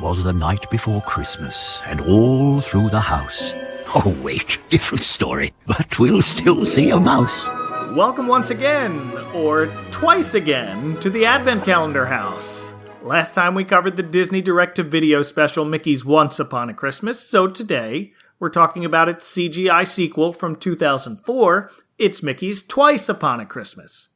was the night before Christmas, and all through the house. Oh, wait, different story, but we'll still see a mouse. Welcome once again, or twice again, to the Advent Calendar House. Last time we covered the Disney direct-to-video special Mickey's Once Upon a Christmas, so today we're talking about its CGI sequel from 2004, It's Mickey's Twice Upon a Christmas.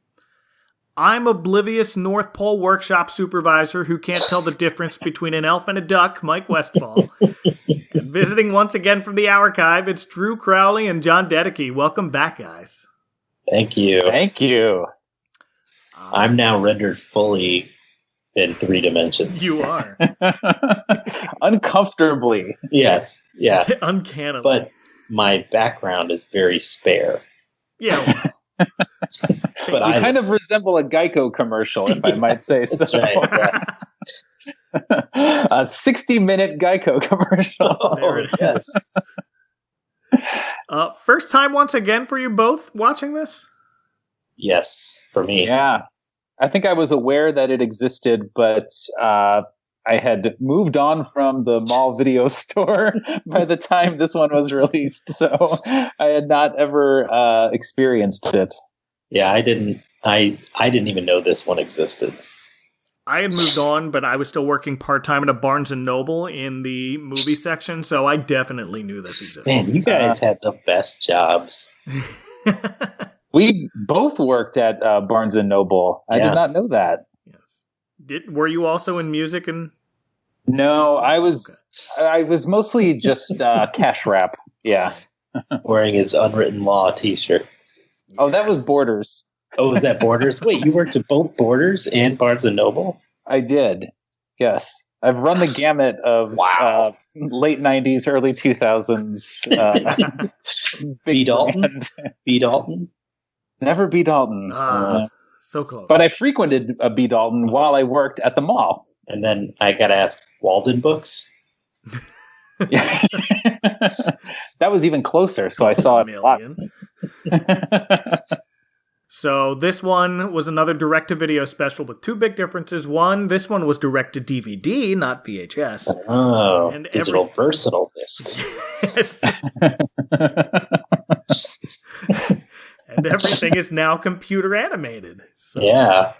I'm oblivious North Pole workshop supervisor who can't tell the difference between an elf and a duck, Mike Westfall. And visiting once again from the archive, it's Drew Crowley and John Dedeke. Welcome back, guys. Thank you. Thank you. I'm now rendered fully in 3 dimensions. You are. Uncomfortably. Yes, yeah. Uncannily. But my background is very spare. Yeah. But I kind of resemble a Geico commercial, if I might say so. That's right. Yeah. A 60-minute Geico commercial. There it is. Yes. First time once again for you both watching this? Yes, for me. Yeah. I think I was aware that it existed, but I had moved on from the mall video store by the time this one was released, so I had not ever experienced it. Yeah, I didn't even know this one existed. I had moved on, but I was still working part-time at a Barnes & Noble in the movie section, so I definitely knew this existed. Man, you guys had the best jobs. We both worked at Barnes & Noble. I did not know that. Yes. Were you also in music and... No, I was mostly just cash wrap. Yeah. Wearing his Unwritten Law t-shirt. Oh, that was Borders. Oh, was that Borders? Wait, you worked at both Borders and Barnes & Noble? I did. Yes. I've run the gamut of late 90s, early 2000s. B. Dalton? B. Dalton? Never B. Dalton. So close. But I frequented a B. Dalton while I worked at the mall. And then I got to ask, Walden Books? That was even closer, so I saw it a lot. So this one was another direct-to-video special with 2 big differences. One, this one was direct-to-DVD, not VHS. Oh, and digital versatile disc. Yes. And everything is now computer animated. So, yeah.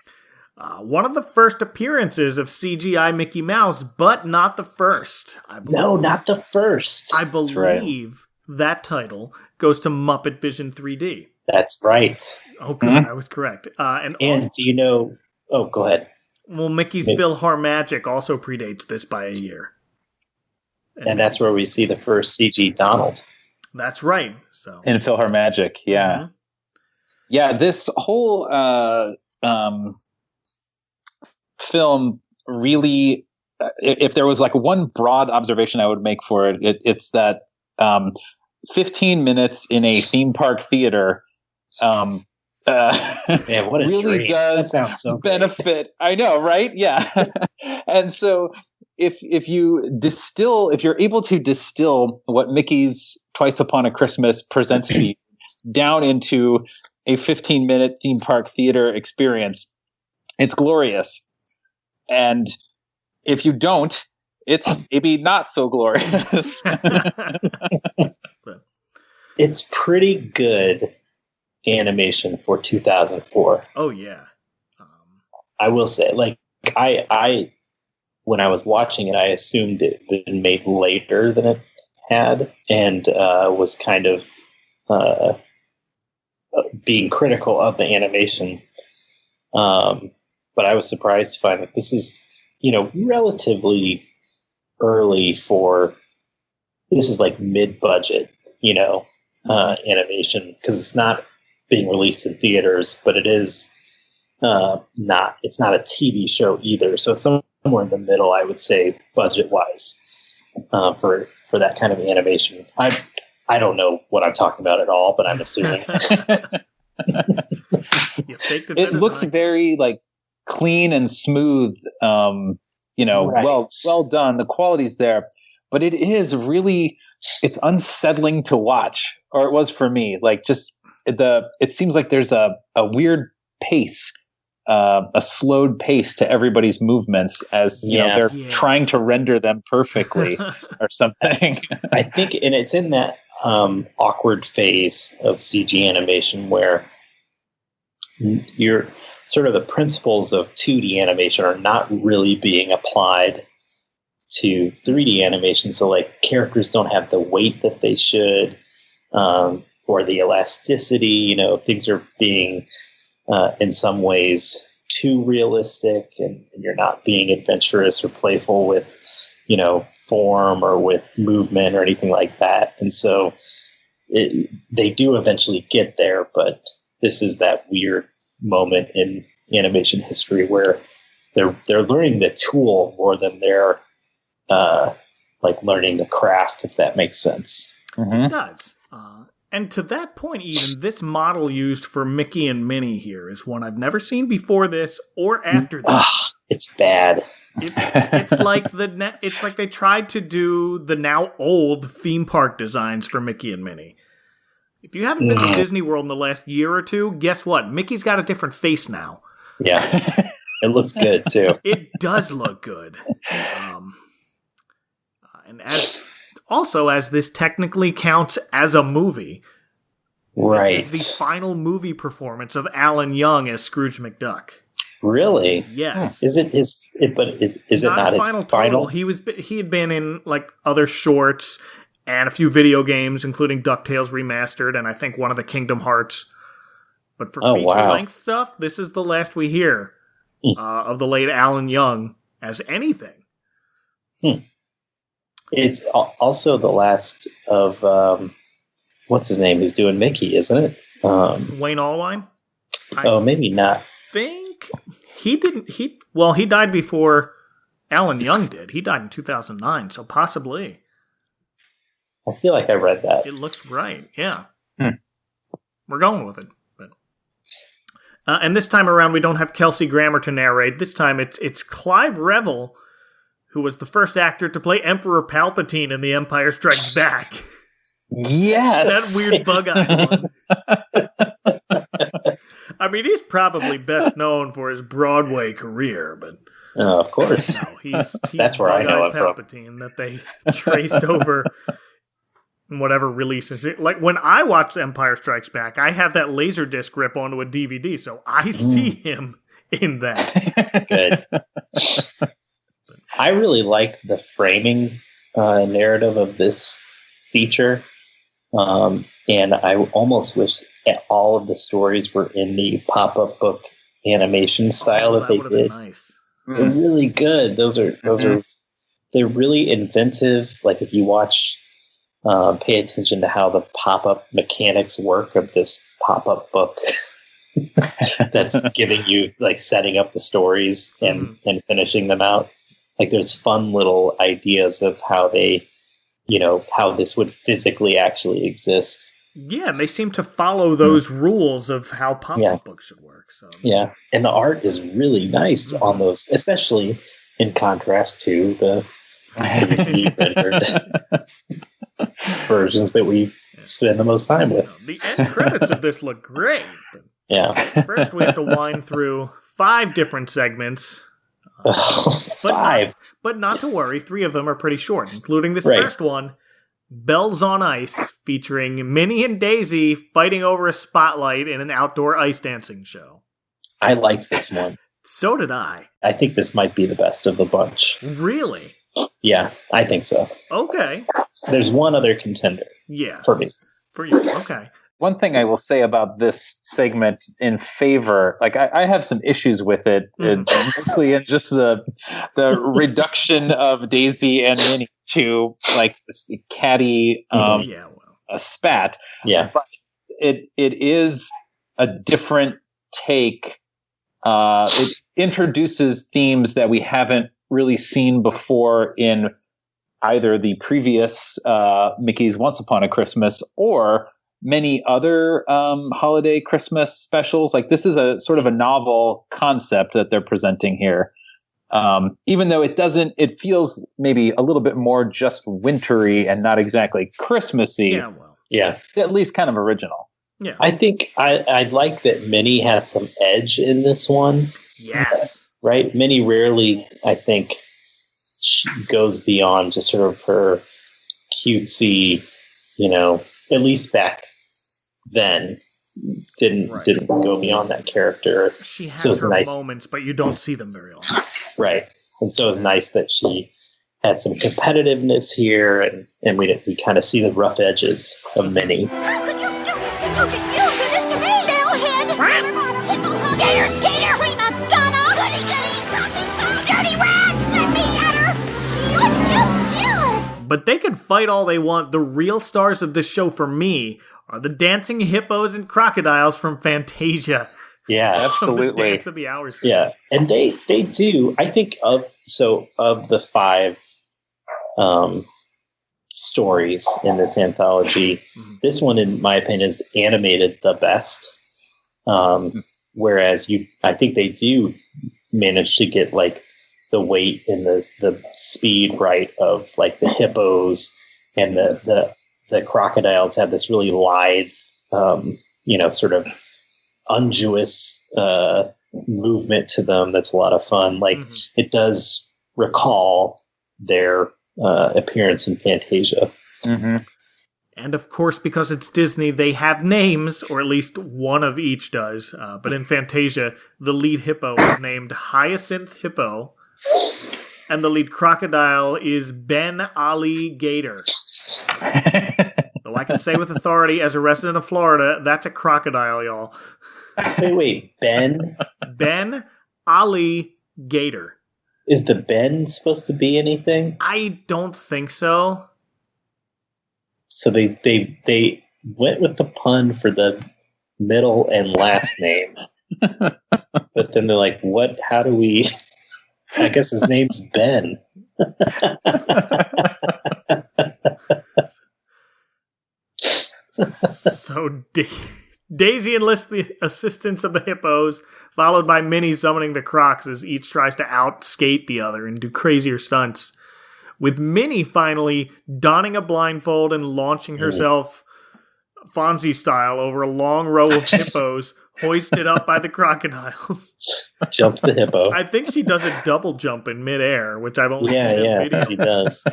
One of the first appearances of CGI Mickey Mouse, but not the first. No, not the first. I believe that title goes to Muppet Vision 3D. That's right. Oh, good. I was correct. And do you know... Oh, go ahead. Well, Mickey's PhilharMagic also predates this by a year. And that's where we see the first CG Donald. That's right. So in PhilharMagic, yeah. Mm-hmm. Yeah, this whole film really... if there was like one broad observation I would make for it, it's that 15 minutes in a theme park theater man, what a really dream. does so benefit. Great. I know, right? Yeah. And so if you're able to distill what Mickey's Twice Upon a Christmas presents to you down into a 15-minute theme park theater experience, it's glorious. And if you don't, it's maybe not so glorious. It's pretty good animation for 2004. Oh yeah. I will say, like, I when I was watching it, I assumed it had been made later than it had, and was kind of being critical of the animation. But I was surprised to find that this is, relatively early for. This is like mid-budget, animation, because it's not being released in theaters, but it is it's not a TV show either. So it's somewhere in the middle, I would say, budget-wise, for that kind of animation. I don't know what I'm talking about at all, but I'm assuming. It looks very like clean and smooth, right. well done. The quality's there, but it is really, it's unsettling to watch, or it was for me. Like, just it seems like there's a weird pace a slowed pace to everybody's movements as they're trying to render them perfectly or something. I think, and it's in that awkward phase of CG animation where you're sort of the principles of 2D animation are not really being applied to 3D animation. So like characters don't have the weight that they should, or the elasticity, things are being, in some ways too realistic, and you're not being adventurous or playful with, form or with movement or anything like that. And so they do eventually get there, but this is that weird moment in animation history where they're learning the tool more than they're like learning the craft, if that makes sense. Mm-hmm. It does. And to that point, even this model used for Mickey and Minnie here is one I've never seen before this or after this. It's bad. It's like they tried to do the now old theme park designs for Mickey and Minnie. If you haven't been to Disney World in the last year or two, guess what? Mickey's got a different face now. Yeah, it looks good too. It does look good. And as this technically counts as a movie, right? This is the final movie performance of Alan Young as Scrooge McDuck. Really? Yes. Is it his? Is it not his final? Total. He had been in like other shorts and a few video games, including DuckTales Remastered, and I think one of the Kingdom Hearts. But for feature-length stuff, this is the last we hear of the late Alan Young as anything. It's also the last of what's his name? He's doing Mickey, isn't it? Wayne Allwine? Maybe not. Think he didn't. He died before Alan Young did. He died in 2009, so possibly. I feel like I read that. It looks right. Yeah, we're going with it. But and this time around, we don't have Kelsey Grammer to narrate. This time, it's Clive Revill, who was the first actor to play Emperor Palpatine in The Empire Strikes Back. Yes, that weird bug-eyed one. I mean, he's probably best known for his Broadway career, but of course, he's that's where I know him Palpatine that they traced over in whatever releases. Like when I watch Empire Strikes Back, I have that Laserdisc rip onto a DVD, so I see him in that. Good. I really like the framing narrative of this feature, and I almost wish all of the stories were in the pop-up book animation style that they did. Nice. They're really good. Those are they're really inventive. Like if you watch, pay attention to how the pop-up mechanics work of this pop-up book. That's giving you like setting up the stories and finishing them out. Like there's fun little ideas of how they, how this would physically actually exist. Yeah, and they seem to follow those rules of how pop-up books should work. So yeah, and the art is really nice on those, especially in contrast to the rendered versions that we spend the most time with. The end credits of this look great. Yeah. First, we have to wind through 5 different segments. 5. But not to worry, 3 of them are pretty short, including this first one, Bells on Ice, featuring Minnie and Daisy fighting over a spotlight in an outdoor ice dancing show. I liked this one. So did I. I think this might be the best of the bunch. Really? Yeah, I think so. Okay. There's one other contender. Yeah. For me. For you, okay. One thing I will say about this segment in favor, like I have some issues with it, mostly in just the reduction of Daisy and Minnie to like this catty a spat. Yeah. But it is a different take. It introduces themes that we haven't really seen before in either the previous Mickey's Once Upon a Christmas or many other holiday Christmas specials. Like this is a sort of a novel concept that they're presenting here. Even though it feels maybe a little bit more just wintry and not exactly Christmassy. Yeah, well. Yeah. At least kind of original. Yeah. I think I like that Minnie has some edge in this one. Yes. Right? Minnie rarely, I think, she goes beyond just sort of her cutesy, at least back then, didn't go beyond that character. She has her moments, but you don't see them very often. Right. And so it's nice that she had some competitiveness here, and we kind of see the rough edges of Minnie. How could you do this? How could you do this to me, metalhead? Hippo, gator, skater, prima donna, goody goody, dirty rat, let me at her. You're just jealous. But they can fight all they want. The real stars of this show for me are the dancing hippos and crocodiles from Fantasia. Yeah, absolutely. The Dance of the Hours. Yeah, and they do. I think of the 5 stories in this anthology, this one, in my opinion, is animated the best. Whereas I think they do manage to get like the weight and the speed right of like the hippos, and the crocodiles have this really lithe, sort of unguous movement to them that's a lot of fun. Like it does recall their appearance in Fantasia. Mm-hmm. And of course, because it's Disney, they have names, or at least one of each does. But in Fantasia, the lead hippo is named Hyacinth Hippo, and the lead crocodile is Ben Ali Gator. Though I can say with authority, as a resident of Florida, that's a crocodile, y'all. Wait, Ben? Ben Ali Gator. Is the Ben supposed to be anything? I don't think so. So they went with the pun for the middle and last name. But then they're like, what? How do we... I guess his name's Ben. So Daisy enlists the assistance of the hippos, followed by Minnie summoning the crocs as each tries to outskate the other and do crazier stunts. With Minnie finally donning a blindfold and launching herself Fonzie style over a long row of hippos hoisted up by the crocodiles. Jump the hippo. I think she does a double jump in midair, which I've only seen in video. She does.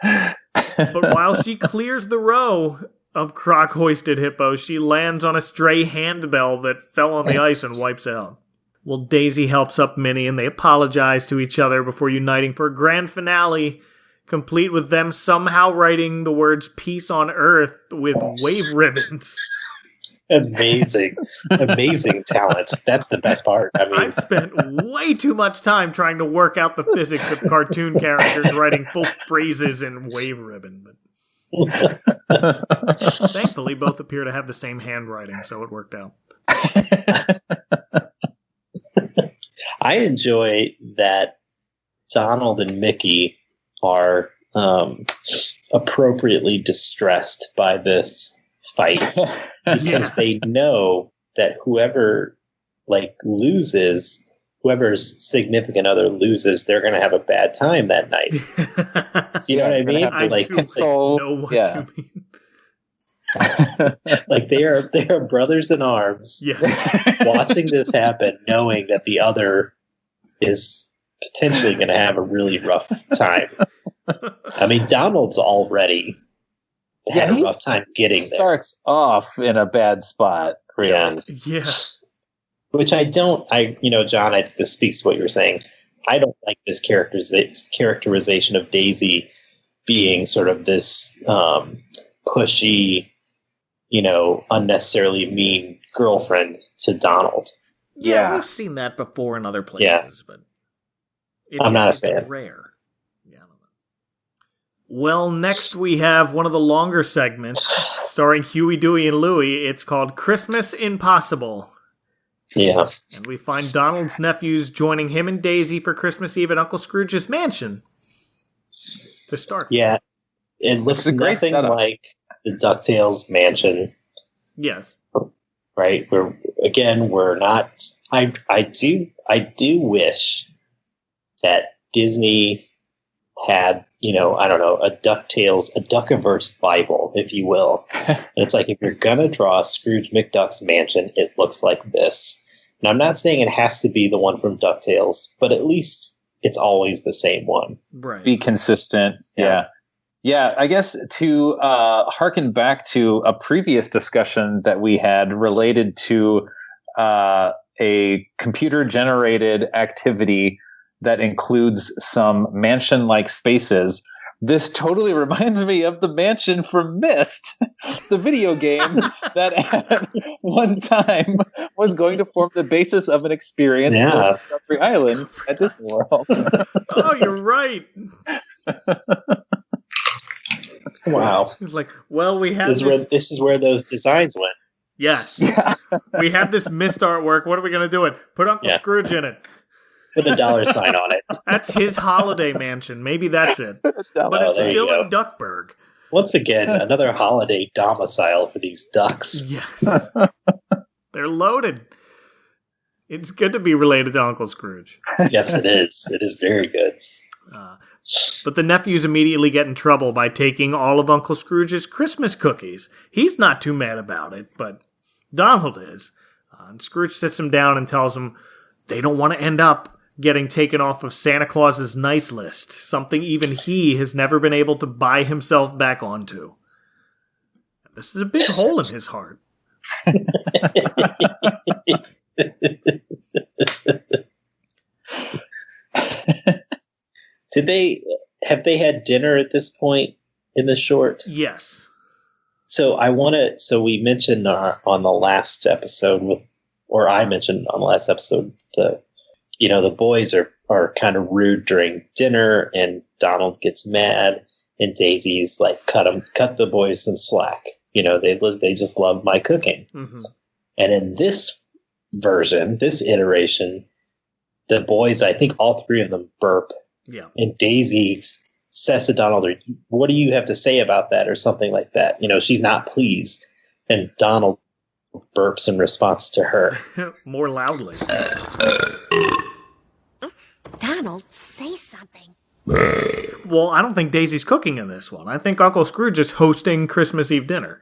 But while she clears the row of croc-hoisted hippos, she lands on a stray handbell that fell on the ice and wipes out. Well, Daisy helps up Minnie, and they apologize to each other before uniting for a grand finale, complete with them somehow writing the words "Peace on Earth" with wave ribbons. Amazing talent. That's the best part. I mean, I've spent way too much time trying to work out the physics of cartoon characters writing full phrases in wave ribbon. But thankfully, both appear to have the same handwriting, so it worked out. I enjoy that Donald and Mickey are appropriately distressed by this fight because they know that whoever loses, whoever's significant other loses, they're going to have a bad time that night. You know what I mean? Know what you mean. Like they are brothers in arms, watching this happen, knowing that the other is potentially going to have a really rough time. I mean, Donald's already had a rough time getting there. Starts off in a bad spot, really. Yeah. Which John, this speaks to what you were saying. I don't like this characterization of Daisy being sort of this pushy, unnecessarily mean girlfriend to Donald. Yeah, we've seen that before in other places, but I'm not a fan. Rare. Yeah, I don't know. Well, next we have one of the longer segments starring Huey, Dewey, and Louie. It's called Christmas Impossible. Yeah. And we find Donald's nephews joining him and Daisy for Christmas Eve at Uncle Scrooge's mansion to start. Yeah. It looks nothing like the DuckTales mansion. Yes. Right? We're not... I do wish that Disney had, I don't know, a DuckTales, a Duckiverse Bible, if you will. And it's like, if you're going to draw Scrooge McDuck's mansion, it looks like this. And I'm not saying it has to be the one from DuckTales, but at least it's always the same one. Right. Be consistent. Yeah. Yeah, I guess to harken back to a previous discussion that we had related to a computer-generated activity that includes some mansion-like spaces. This totally reminds me of the mansion from Myst, the video game that at one time was going to form the basis of an experience for Discovery Island at Disney World. Oh, you're right. Wow. It's like, well, we have this is where those designs went. Yes. We have this Myst artwork. What are we going to do it? Put Uncle Scrooge in it. Put a dollar sign on it. That's his holiday mansion. Maybe that's it. But it's still in Duckburg. Once again, another holiday domicile for these ducks. Yes. They're loaded. It's good to be related to Uncle Scrooge. Yes, it is. It is very good. But the nephews immediately get in trouble by taking all of Uncle Scrooge's Christmas cookies. He's not too mad about it, but Donald is. And Scrooge sits him down and tells him they don't want to end up getting taken off of Santa Claus's nice list, something even he has never been able to buy himself back onto. This is a big hole in his heart. Have they had dinner at this point in the short? Yes. So we mentioned on the last episode I mentioned on the last episode, the boys are kind of rude during dinner, and Donald gets mad, and Daisy's like, cut the boys some slack. They just love my cooking. Mm-hmm. And in this version, this iteration, the boys, I think all three of them burp. Yeah. And Daisy says to Donald, what do you have to say about that? Or something like that. She's not pleased. And Donald burps in response to her. More loudly. Donald, say something. Well, I don't think Daisy's cooking in this one. I think Uncle Scrooge is hosting Christmas Eve dinner.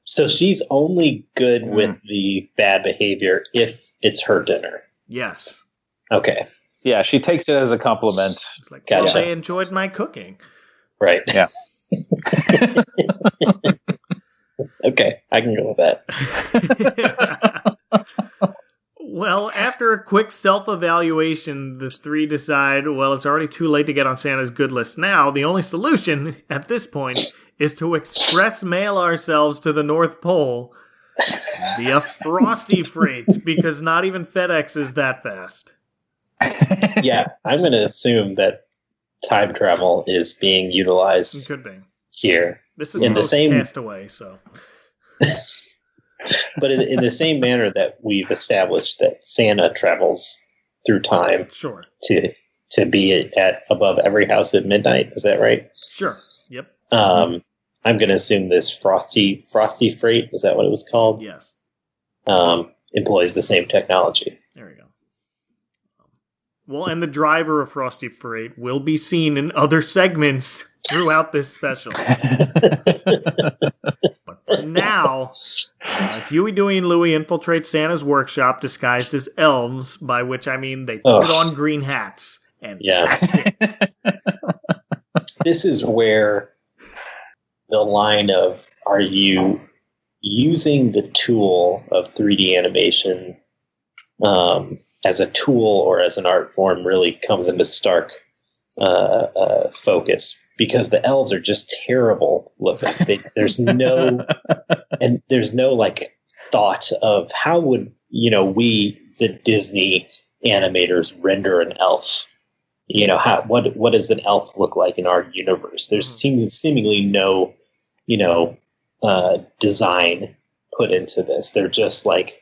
So she's only good with the bad behavior if it's her dinner. Yes. Okay. Yeah, she takes it as a compliment. It's like, gotcha. Well, they enjoyed my cooking. Right. Yeah. Okay, I can go with that. Well, after a quick self-evaluation, the three decide, well, it's already too late to get on Santa's good list now. The only solution at this point is to express mail ourselves to the North Pole via Frosty Freight, because not even FedEx is that fast. Yeah, I'm going to assume that time travel is being utilized. It could be here. This is post-Castaway, so. But in the same manner that we've established that Santa travels through time, sure, to be at above every house at midnight. Is that right? Sure. Yep. I'm going to assume this Frosty Freight, is that what it was called? Yes. Employs the same technology. There we go. Well, and the driver of Frosty Freight will be seen in other segments throughout this special. But for now, Huey, Dewey, and Louie infiltrate Santa's workshop disguised as elves, by which I mean they put on green hats. And that's it. This is where the line of, are you using the tool of 3D animation as a tool or as an art form really comes into stark focus, because the elves are just terrible looking. There's no like thought of how would we, the Disney animators, render an elf. What does an elf look like in our universe? There's seemingly no design put into this. They're just like,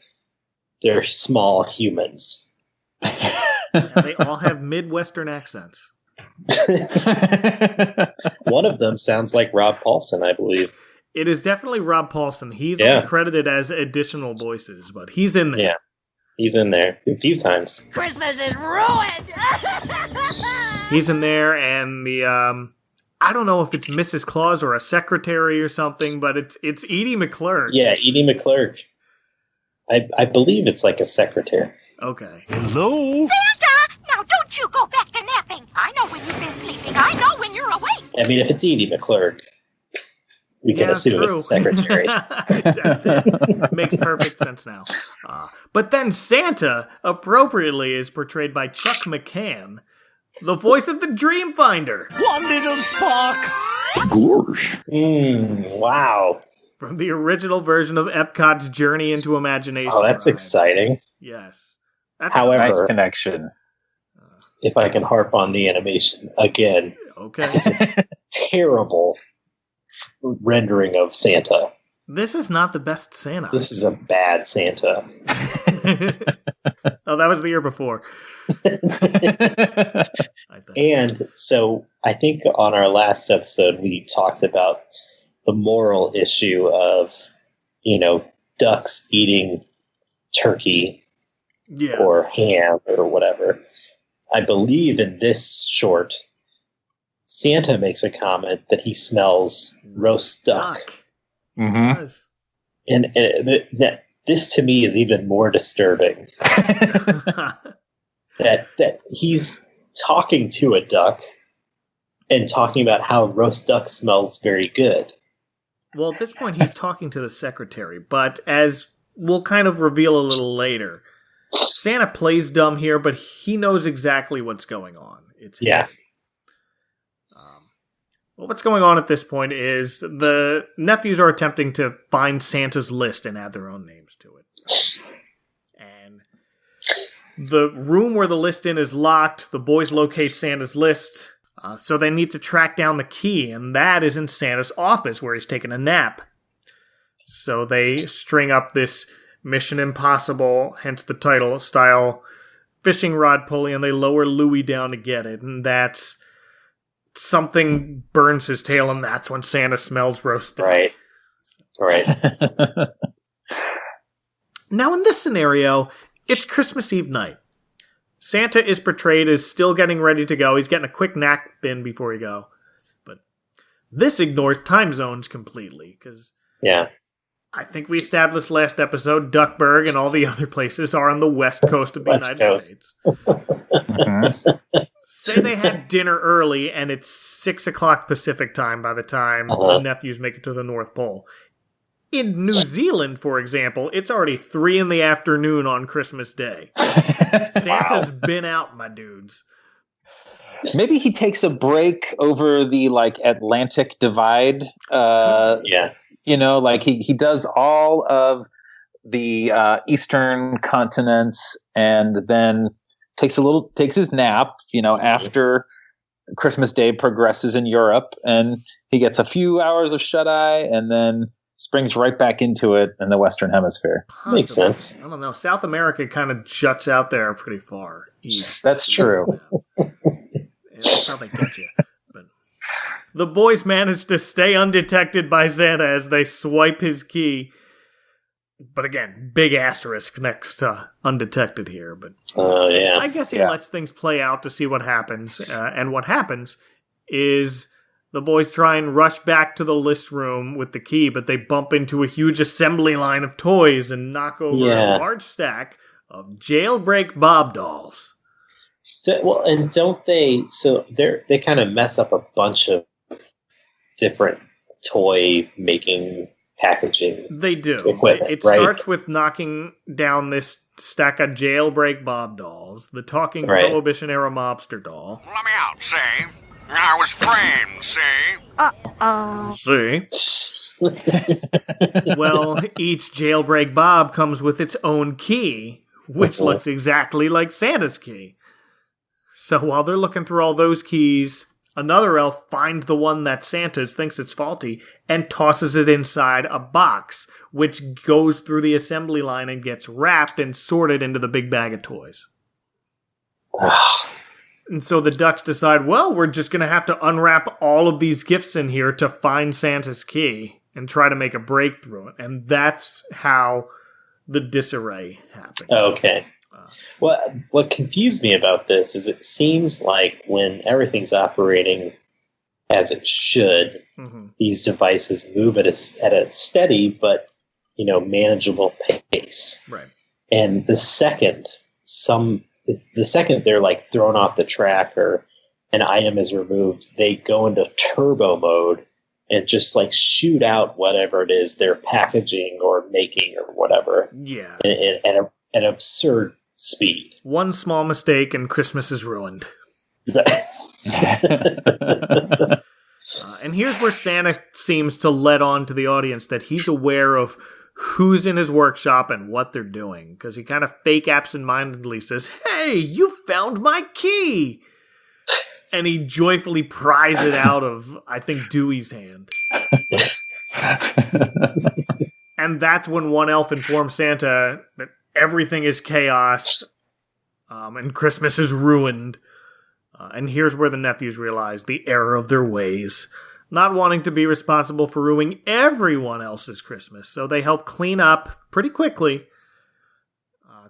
they're small humans. And they all have Midwestern accents. One of them sounds like Rob Paulson, I believe. It is definitely Rob Paulson. He's only credited as additional voices, but he's in there. Yeah, he's in there a few times. Christmas is ruined! He's in there, and the I don't know if it's Mrs. Claus or a secretary or something, but it's Edie McClurg. Yeah, Edie McClurg. I believe it's like a secretary. Okay. Hello? Santa! Now don't you go back to napping. I know when you've been sleeping. I know when you're awake. I mean, if it's Edie McClurg, we can assume true. it's a secretary. That's it. Makes perfect sense now. But then Santa, appropriately, is portrayed by Chuck McCann, the voice of the Dreamfinder. One little spark. Gorsh. Wow. From the original version of Epcot's Journey into Imagination. Oh, that's ride. exciting. Yes. That's However, Nice connection. if I can harp on the animation again, okay. it's a terrible rendering of Santa. This is not the best Santa. This is a bad Santa. Oh, that was the year before. I think. And so I think on our last episode, we talked about the moral issue of, ducks eating turkey Yeah. or ham or whatever. I believe in this short, Santa makes a comment that he smells roast duck. Mm-hmm. Yes. And that this to me is even more disturbing. that he's talking to a duck and talking about how roast duck smells very good. Well, at this point, he's talking to the secretary, but as we'll kind of reveal a little later, Santa plays dumb here, but he knows exactly what's going on. Yeah. Well, what's going on at this point is the nephews are attempting to find Santa's list and add their own names to it. And the room where the list is locked. The boys locate Santa's list, so they need to track down the key, and that is in Santa's office where he's taking a nap. So they string up this Mission Impossible, hence the title, style fishing rod pulley, and they lower Louie down to get it, and that's something burns his tail, and that's when Santa smells roast duck. Right. Now, in this scenario, it's Christmas Eve night. Santa is portrayed as still getting ready to go. He's getting a quick nap in before he go. But this ignores time zones completely, because Yeah. I think we established last episode, Duckburg and all the other places are on the west coast of the West United Coast. States. Mm-hmm. Say they had dinner early and it's 6 o'clock Pacific time by the time the nephews make it to the North Pole. In New Zealand, for example, it's already 3 in the afternoon on Christmas Day. Santa's been out, my dudes. Maybe he takes a break over the Atlantic divide. Yeah. He does all of the eastern continents and then takes his nap, after Christmas Day progresses in Europe, and he gets a few hours of shut-eye and then springs right back into it in the Western Hemisphere. Possibly. Makes sense. I don't know. South America kind of juts out there pretty far east. That's true. That's how they get you. But the boys manage to stay undetected by Santa as they swipe his key. But again, big asterisk next to undetected here. But Yeah. I guess he lets things play out to see what happens. And what happens is the boys try and rush back to the list room with the key, but they bump into a huge assembly line of toys and knock over a large stack of jailbreak Bob dolls. Well, and don't they? So they kind of mess up a bunch of different toy making packaging. They do. Equipment, it right? starts with knocking down this stack of jailbreak Bob dolls, the talking Right. Prohibition era mobster doll. Let me out, see? I was framed, see? See? Well, each jailbreak Bob comes with its own key, which looks exactly like Santa's key. So while they're looking through all those keys, another elf finds the one that Santa's, thinks it's faulty, and tosses it inside a box, which goes through the assembly line and gets wrapped and sorted into the big bag of toys. And so the ducks decide, well, we're just going to have to unwrap all of these gifts in here to find Santa's key and try to make a breakthrough. And that's how the disarray happened. Okay. What confused me about this is it seems like when everything's operating as it should, these devices move at a steady but manageable pace. Right. And the second they're like thrown off the track or an item is removed, they go into turbo mode and just like shoot out whatever it is they're packaging or making or whatever. Yeah. At an absurd speed. One small mistake and Christmas is ruined. And here's where Santa seems to let on to the audience that he's aware of who's in his workshop and what they're doing. Because he kind of fake absentmindedly says, "Hey, you found my key!" And he joyfully pries it out of, I think, Dewey's hand. And that's when one elf informs Santa that everything is chaos and Christmas is ruined. And here's where the nephews realize the error of their ways, not wanting to be responsible for ruining everyone else's Christmas. So they help clean up pretty quickly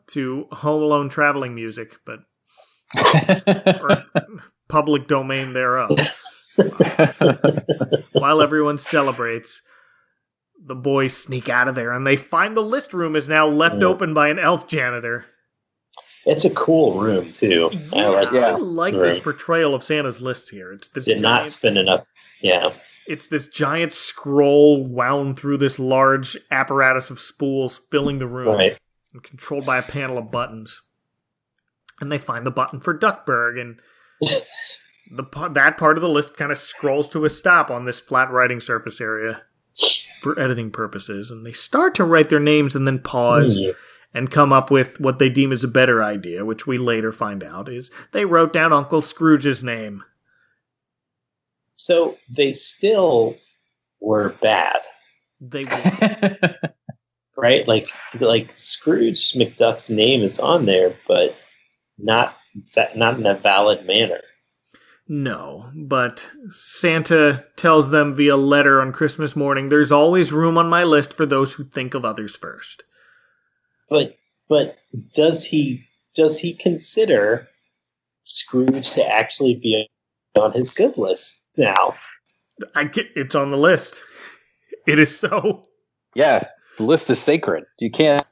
to Home Alone traveling music, but or public domain thereof. While everyone celebrates, the boys sneak out of there, and they find the list room is now left open by an elf janitor. It's a cool room, too. Yeah, I like this portrayal of Santa's list here. It's this not spin enough. Yeah. It's this giant scroll wound through this large apparatus of spools filling the room. Right. And controlled by a panel of buttons. And they find the button for Duckburg, and that part of the list kind of scrolls to a stop on this flat writing surface area for editing purposes. And they start to write their names and then pause and come up with what they deem as a better idea, which we later find out is they wrote down Uncle Scrooge's name. So they still were bad. They were. Right? Like Scrooge McDuck's name is on there, but not in a valid manner. No, but Santa tells them via letter on Christmas morning, there's always room on my list for those who think of others first. But does he consider Scrooge to actually be on his good list now? It's on the list. It is so. Yeah, the list is sacred. You can't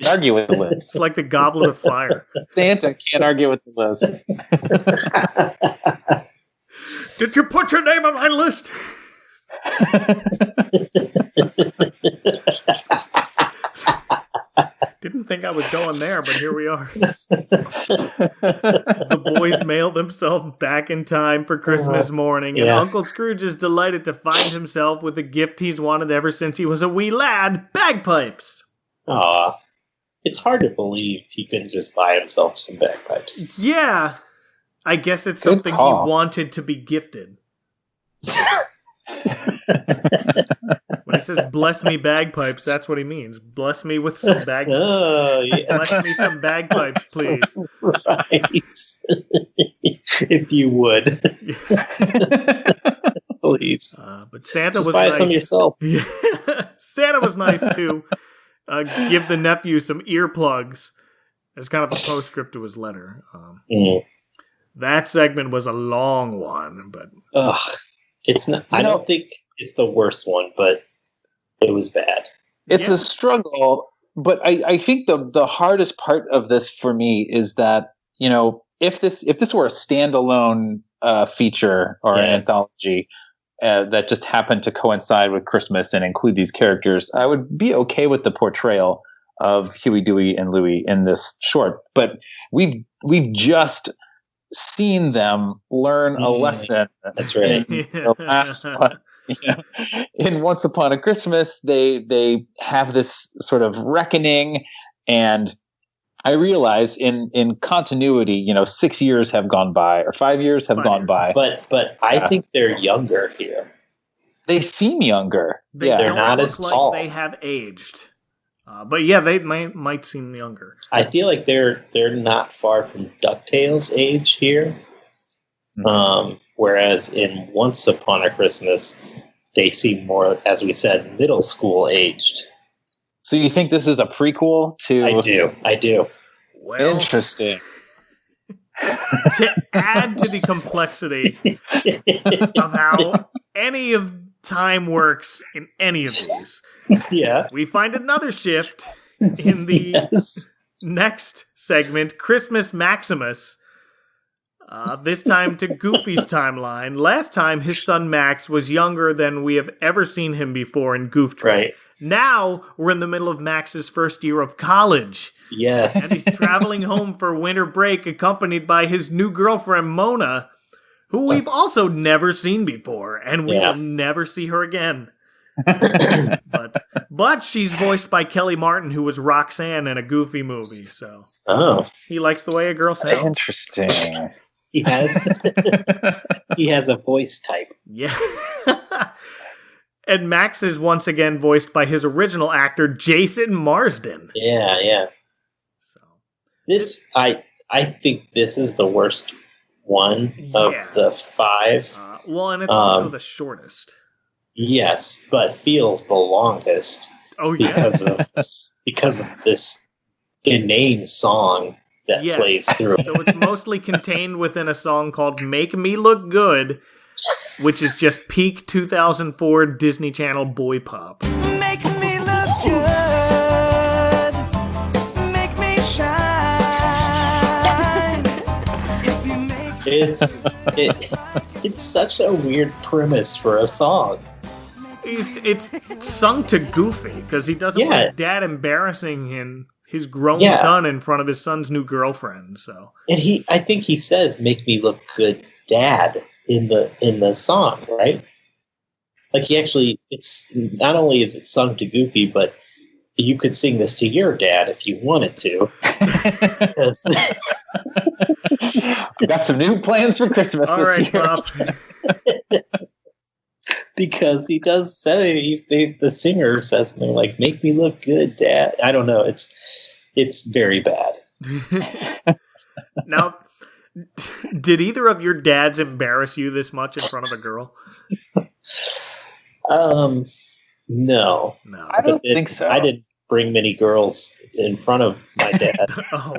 argue with the list. It's like the Goblet of Fire. Santa can't argue with the list. Did you put your name on my list? Didn't think I was going there, but here we are. The boys mail themselves back in time for Christmas morning, and Uncle Scrooge is delighted to find himself with a gift he's wanted ever since he was a wee lad, bagpipes. Aw. It's hard to believe he couldn't just buy himself some bagpipes. Yeah. I guess it's something he wanted to be gifted. When he says, bless me bagpipes, that's what he means. Bless me with some bagpipes. Oh, yeah. Bless me some bagpipes, please. Right. If you would. Please. But Santa just was buy nice. some yourself. Yeah. Santa was nice, too. Give the nephew some earplugs as kind of a postscript to his letter. That segment was a long one, but it's not. I don't think it's the worst one, but it was bad. It's a struggle, but I think the hardest part of this for me is that if this were a standalone feature or an anthology that just happened to coincide with Christmas and include these characters, I would be okay with the portrayal of Huey, Dewey, and Louie in this short. But we've just seen them learn a lesson. That's right. In the last one. In Once Upon a Christmas, they have this sort of reckoning, and I realize in continuity, 6 years have gone by, or 5 years have gone by. But I think they're younger here. They seem younger. They're not as tall. Like they have aged. But yeah, they might seem younger. I feel like they're not far from DuckTales age here. Whereas in Once Upon a Christmas, they seem more, as we said, middle school aged. So you think this is a prequel to... I do. Well, interesting. To add to the complexity of how any of time works in any of these. Yeah. We find another shift in the Yes. next segment, Christmas Maximus. This time to Goofy's timeline. Last time, his son Max was younger than we have ever seen him before in Goof Troop. Right. Now, we're in the middle of Max's first year of college. And Yes. he's traveling home for winter break accompanied by his new girlfriend, Mona, who we've also never seen before, and we Yeah. will never see her again. But she's voiced by Kelly Martin, who was Roxanne in a Goofy movie, so Oh, he likes the way a girl sounds. Interesting. he has a voice type. Yeah. And Max is once again voiced by his original actor, Jason Marsden. Yeah, yeah. So This I think this is the worst one of Yeah. the 5. well, and it's also the shortest. Yes, but feels the longest Oh yeah. because of this inane song that Yes. plays through. So it's mostly contained within a song called Make Me Look Good, which is just peak 2004 Disney Channel boy pop. Make me look good. Make me shine. If you make It's such a weird premise for a song. It's sung to Goofy because he doesn't want Yeah. his dad embarrassing his grown Yeah. son in front of his son's new girlfriend. So And I think he says "Make me look good, Dad" in the song, right? Like he actually, it's not only is it sung to Goofy, but you could sing this to your dad if you wanted to. I got some new plans for Christmas all this right, year. Pop. Because he does say the singer says something like "Make me look good, Dad." I don't know. It's very bad. Now, did either of your dads embarrass you this much in front of a girl? No, No. I don't think so. I didn't bring many girls in front of my dad. Oh,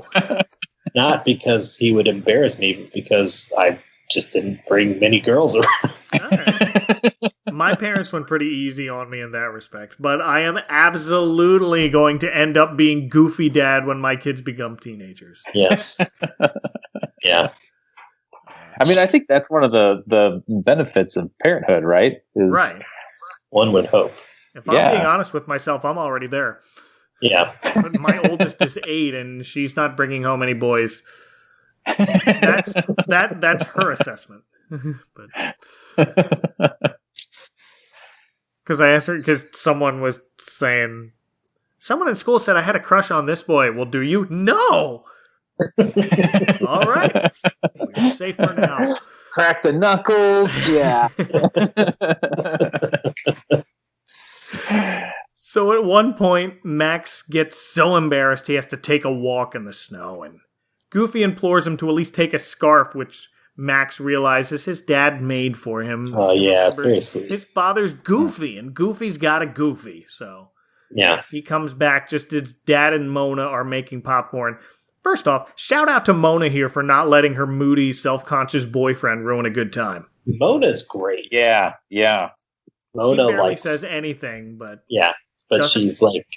Not because he would embarrass me, but because I just didn't bring many girls around. all right. My parents went pretty easy on me in that respect, but I am absolutely going to end up being Goofy dad when my kids become teenagers. Yes. Yeah. I mean, I think that's one of the benefits of parenthood, right? Is Right. One would hope. If I'm Yeah. being honest with myself, I'm already there. Yeah. But my oldest is 8, and she's not bringing home any boys. That's her assessment. But because I asked her, because someone was saying, someone in school said I had a crush on this boy. Well, do you? No. All right, we're safe for now. Crack the knuckles, yeah. So at one point, Max gets so embarrassed he has to take a walk in the snow, and Goofy implores him to at least take a scarf, which Max realizes his dad made for him. Oh, yeah, it's very Remembers sweet. His father's Goofy, and Goofy's got a Goofy, so Yeah. he comes back just as Dad and Mona are making popcorn. First off, shout out to Mona here for not letting her moody, self-conscious boyfriend ruin a good time. Mona's great. Yeah. She Mona barely likes. says anything, but Yeah. But Doesn't- she's like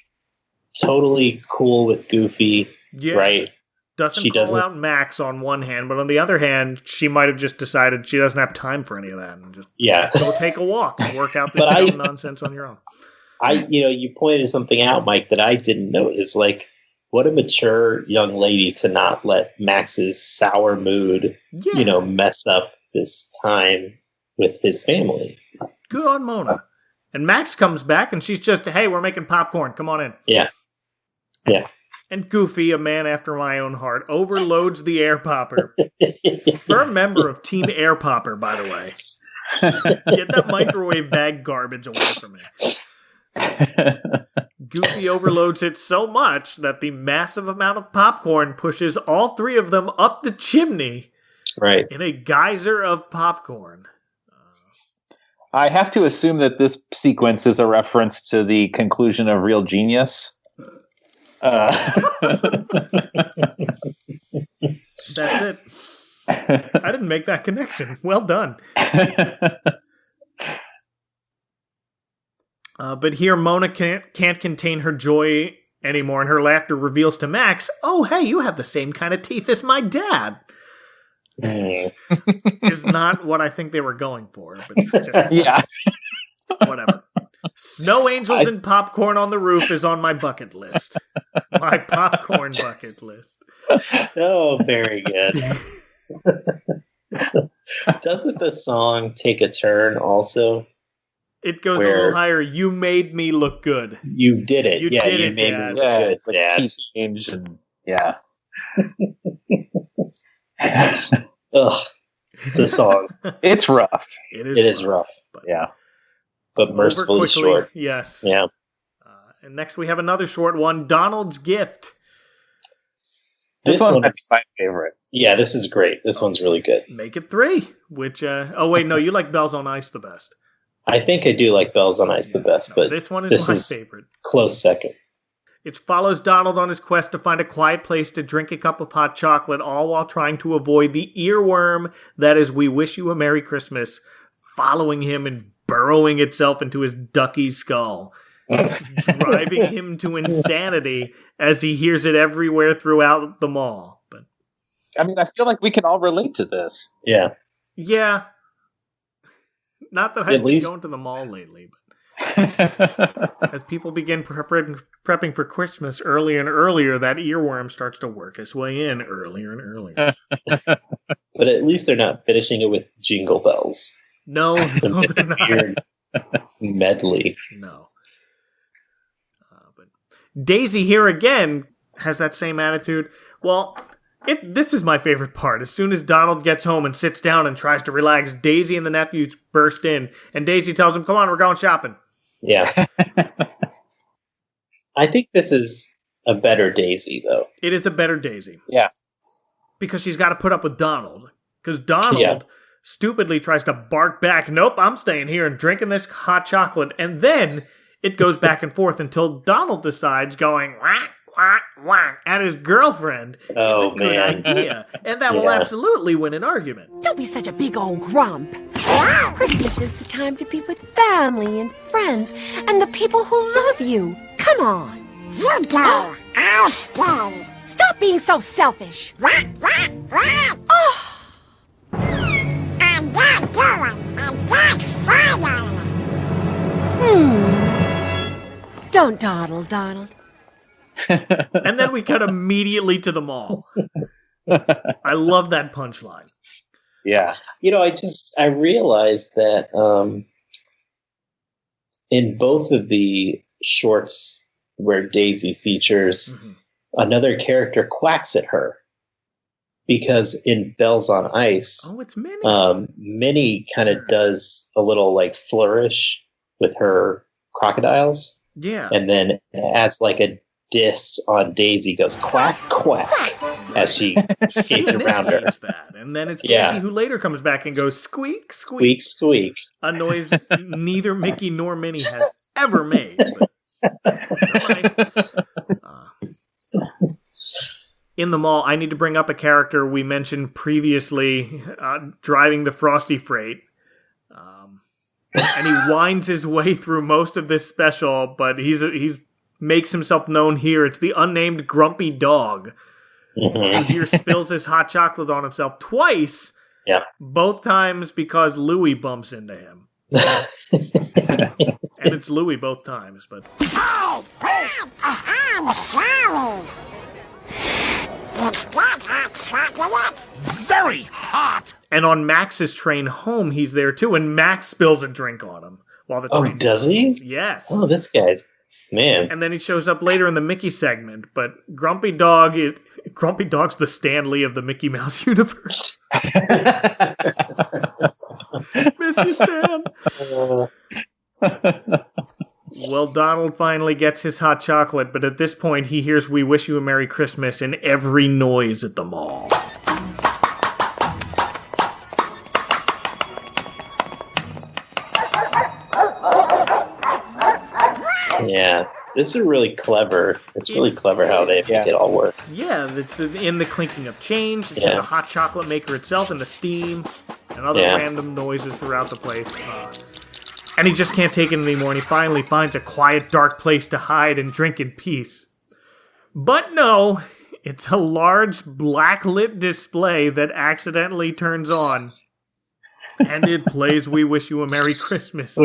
totally cool with Goofy, yeah, right? doesn't she call doesn't- out Max on one hand, but on the other hand, she might have just decided she doesn't have time for any of that and just Yeah. go take a walk and work out this But I- dumb nonsense on your own. You pointed something out, Mike, that I didn't notice. Like, what a mature young lady to not let Max's sour mood, Yeah, mess up this time with his family. good on Mona. And Max comes back and she's just, hey, we're making popcorn. Come on in. Yeah. Yeah. And Goofy, a man after my own heart, overloads the air popper. Firm member of Team Air Popper, by the way. Get that microwave bag garbage away from me. Goofy overloads it so much that the massive amount of popcorn pushes all 3 of them up the chimney Right. in a geyser of popcorn. I have to assume that this sequence is a reference to the conclusion of Real Genius. That's it. I didn't make that connection. Well done. But here Mona can't contain her joy anymore, and her laughter reveals to Max, oh, hey, you have the same kind of teeth as my dad. Is not what I think they were going for. But just, Yeah. whatever. Snow angels and popcorn on the roof is on my bucket list. My popcorn bucket list. Oh, very good. Doesn't the song take a turn also? It goes a little higher. You made me look good. You did it. You yeah, did you it, made Dad. me look Yeah, good, it's like Dad. key change and yeah. Ugh, the song. It's rough. It is rough. but Yeah. But over mercifully quickly, short. Yes. Yeah. And next we have another short one, Donald's Gift. This This one, one's my favorite. yeah, this is great. This one's really good. Make it 3, which, oh wait, no, you like Bells on Ice the best. I think I do like Bells on Ice the best, No, but this one is this my is favorite. close second. It follows Donald on his quest to find a quiet place to drink a cup of hot chocolate, all while trying to avoid the earworm that is We Wish You a Merry Christmas, following him and burrowing itself into his ducky skull, driving him to insanity as he hears it everywhere throughout the mall. But I mean, I feel like we can all relate to this. Yeah. yeah, not that I've been least- going to the mall lately, but as people begin prepping for Christmas earlier and earlier, that earworm starts to work its way in earlier and earlier. But at least they're not finishing it with Jingle Bells. No, no It's they're a not. weird medley. No. But Daisy here again has that same attitude. Well, this is my favorite part. As soon as Donald gets home and sits down and tries to relax, Daisy and the nephews burst in, and Daisy tells him, come on, we're going shopping. Yeah. I think this is a better Daisy, though. It is a better Daisy. Yeah. Because she's got to put up with Donald. Because Donald Yeah. stupidly tries to bark back, nope, I'm staying here and drinking this hot chocolate. And then it goes back and forth until Donald decides going, whack, whack, whack, at his girlfriend Oh, is a good man. idea. And that will Yeah. absolutely win an argument. Don't be such a big old grump. Christmas is the time to be with family and friends and the people who love you. Come on. You go. I'll stay. Stop being so selfish. Oh. I'm not going, and that's final. Don't dawdle, Donald. And then we cut immediately to the mall. I love that punchline. Yeah. I realized that in both of the shorts where Daisy features, another character quacks at her. Because in Bells on Ice, Oh, it's Minnie. Minnie kind of does a little like flourish with her crocodiles. Yeah. And then as like a diss on Daisy goes quack, quack, as she skates She around her. initiates that. And then it's Yeah. Daisy who later comes back and goes squeak, squeak. Squeak, squeak. A noise neither Mickey nor Minnie has ever made. But they're nice. In the mall, I need to bring up a character we mentioned previously, driving the Frosty Freight. And he winds his way through most of this special, but he's makes himself known here. It's the unnamed Grumpy Dog, who here spills his hot chocolate on himself twice. Yeah. Both times because Louie bumps into him. And it's Louie both times, but I'm sorry. It's that hot chocolate. Very hot! and on Max's train home, he's there too, and Max spills a drink on him while the Oh, train does he? Yes. Oh, this guy's man. And then he shows up later in the Mickey segment, but Grumpy Dog's the Stan Lee of the Mickey Mouse universe. Miss you, Stan. Well, Donald finally gets his hot chocolate, but at this point he hears We Wish You a Merry Christmas in every noise at the mall. Yeah. This is really clever. It's really clever how they make it all work. Yeah, it's in the clinking of change, it's in Yeah. the hot chocolate maker itself, and the steam, and other Yeah. random noises throughout the place. And he just can't take it anymore, and he finally finds a quiet, dark place to hide and drink in peace. But no, it's a large, black-lit display that accidentally turns on. And it plays We Wish You a Merry Christmas.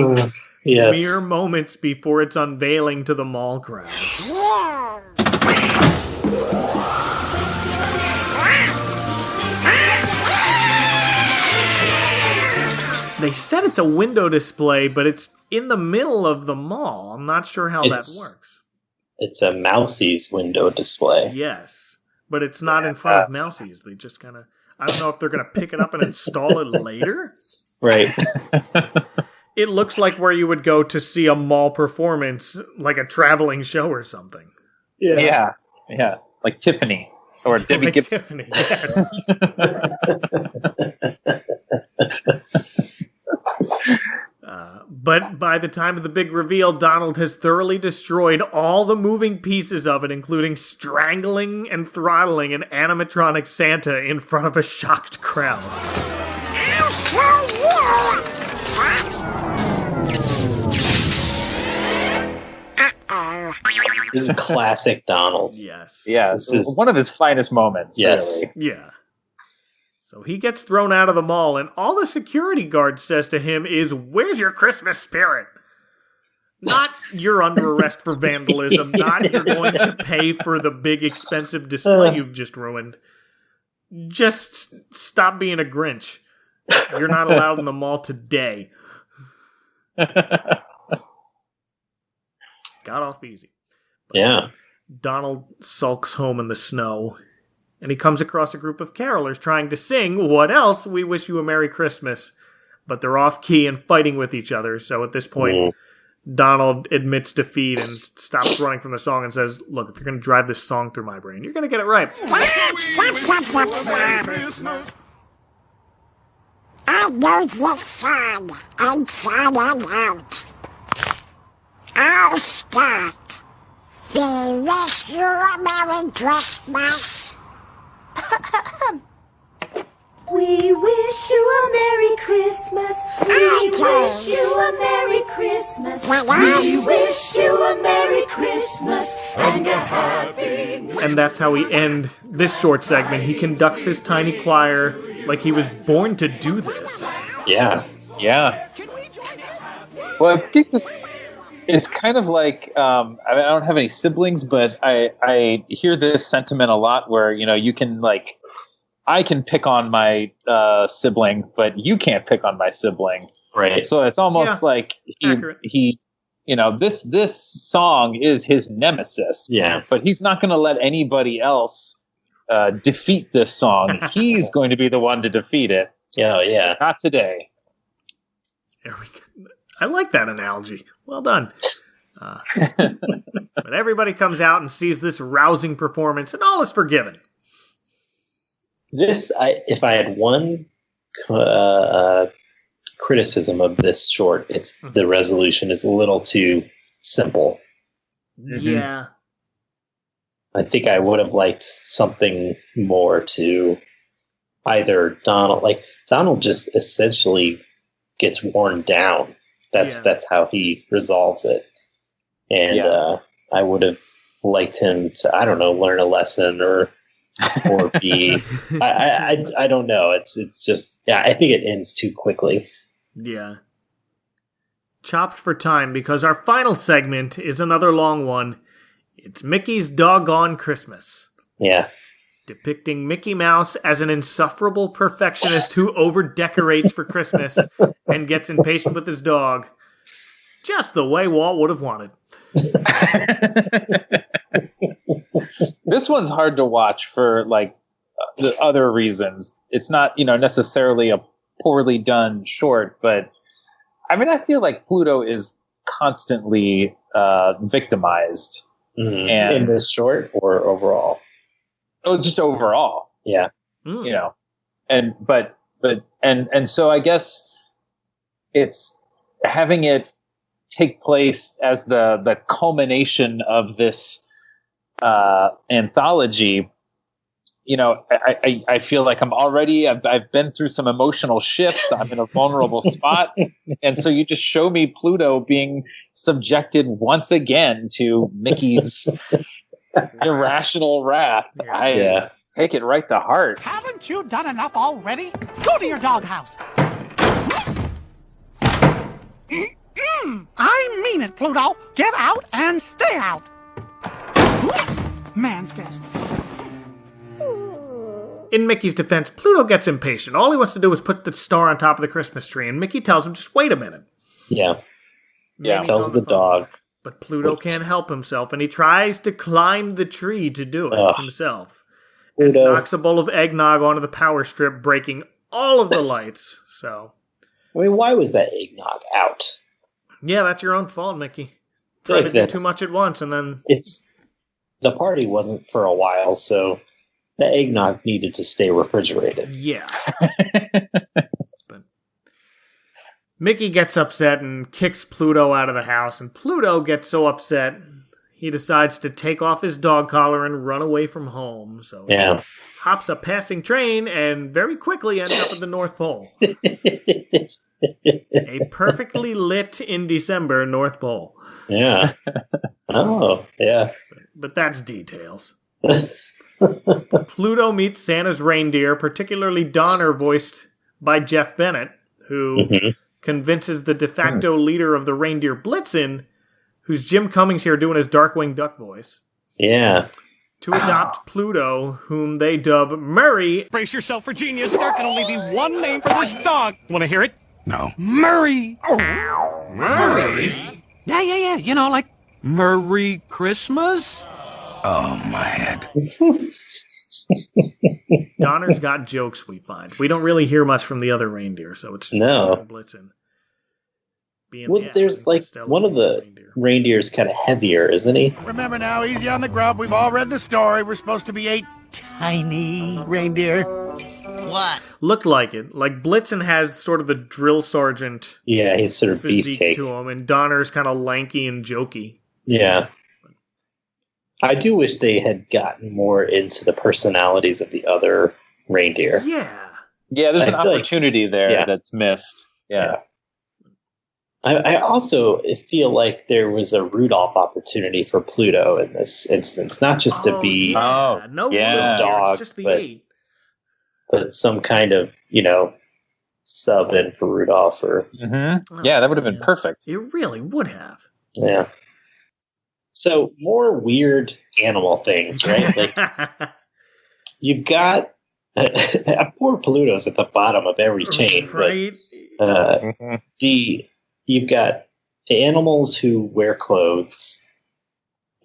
Yes. Mere moments before its unveiling to the mall crowd. They said it's a window display, but it's in the middle of the mall. I'm not sure how that works. It's a Mousie's window display. Yes, but it's not in front of Mousie's. They just kind of... I don't know if they're going to pick it up and install it later. Right. It looks like where you would go to see a mall performance, like a traveling show or something. Yeah. Like Tiffany or Debbie Like Gibson. Tiffany, yes. But by the time of the big reveal, Donald has thoroughly destroyed all the moving pieces of it, including strangling and throttling an animatronic Santa in front of a shocked crowd. I'll show you! Uh-oh. This is classic Donald. Yes. Yeah, This is- one of his finest moments. Yes. Really. Yeah. So he gets thrown out of the mall, and all the security guard says to him is, "Where's your Christmas spirit?" Not "you're under arrest for vandalism," not "you're going to pay for the big expensive display you've just ruined." Just stop being a Grinch. You're not allowed in the mall today. Got off easy. But Yeah. Donald sulks home in the snow, and he comes across a group of carolers trying to sing What Else? We Wish You a Merry Christmas. But they're off key and fighting with each other, so at this point, Donald admits defeat and stops running from the song and says, "Look, if you're going to drive this song through my brain, you're going to get it right." Stop. I know this song inside and out. I'll start. We wish you a Merry Christmas. We wish you a Merry Christmas. We wish you a Merry Christmas. We wish you a Merry Christmas and a Happy New Year. And that's how we end this short segment. He conducts his tiny choir like he was born to do this. Yeah. Yeah. Well, I think it's kind of like I don't have any siblings, but I hear this sentiment a lot where, you can like, I can pick on my sibling, but you can't pick on my sibling. Right. So it's almost like accurate. he this song is his nemesis. Yeah. But he's not going to let anybody else defeat this song. He's going to be the one to defeat it. Oh, yeah. Not today. There we go. I like that analogy. Well done. But everybody comes out and sees this rousing performance, and all is forgiven. If I had one criticism of this short, it's the resolution is a little too simple. Yeah. I think I would have liked something more to either Donald just essentially gets worn down. That's how he resolves it. And I would have liked him to, I don't know, learn a lesson or be I don't know. It's just I think it ends too quickly. Yeah. Chopped for time because our final segment is another long one. It's Mickey's Doggone Christmas. Yeah. Depicting Mickey Mouse as an insufferable perfectionist who over-decorates for Christmas and gets impatient with his dog. Just the way Walt would have wanted. This one's hard to watch for like the other reasons. It's not, necessarily a poorly done short, but I mean, I feel like Pluto is constantly victimized. Mm-hmm. And in this short or overall? Oh, just overall. Yeah. And so I guess it's having it take place as the culmination of this anthology. I feel like I've been through some emotional shifts. I'm in a vulnerable spot. And so you just show me Pluto being subjected once again to Mickey's irrational wrath. I take it right to heart. Haven't you done enough already? Go to your doghouse. I mean it, Pluto. Get out and stay out. Man's best. In Mickey's defense, Pluto gets impatient. All he wants to do is put the star on top of the Christmas tree, and Mickey tells him, just wait a minute. Yeah. Minnie's Tells on the phone. dog. But Pluto can't help himself, and he tries to climb the tree to do it himself. And Pluto. knocks a bowl of eggnog onto the power strip, breaking all of the lights. So, I mean, why was that eggnog out? yeah, that's your own fault, Mickey. Try Like to do that's- too much at once, and then... The party wasn't for a while, so the eggnog needed to stay refrigerated. Yeah. But Mickey gets upset and kicks Pluto out of the house, and Pluto gets so upset he decides to take off his dog collar and run away from home. So he hops a passing train and very quickly ends up at the North Pole. A perfectly lit in December North Pole. Yeah. Oh, yeah. But that's details. Pluto meets Santa's reindeer, particularly Donner, voiced by Jeff Bennett, who convinces the de facto leader of the reindeer Blitzen, who's Jim Cummings here doing his Darkwing Duck voice, Yeah. to adopt Pluto, whom they dub Murray. Brace yourself for genius. There can only be one name for this dog. Want to hear it? No. Murray. Murray? Yeah. You know, like Merry Christmas? Oh, my head. Donner's got jokes, we find. We don't really hear much from the other reindeer, so it's just Blitzen. There's like one of the reindeer's kind of heavier, isn't he? Remember now, easy on the grub. We've all read the story. We're supposed to be a tiny reindeer. What? Looked like it. Like Blitzen has sort of the drill sergeant Yeah, he's sort of physique beefcake. to him, and Donner's kind of lanky and jokey. Yeah. I do wish they had gotten more into the personalities of the other reindeer. Yeah. Yeah, there's I an feel like- opportunity there that's missed. Yeah. I also feel like there was a Rudolph opportunity for Pluto in this instance, not just to be no yeah. dog, it's just the but- 8. but some kind of, sub in for Rudolph or Yeah, that would have been perfect. It really would have. yeah. So more weird animal things, right? Like you've got poor Pluto's at the bottom of every chain, right? but you've got animals who wear clothes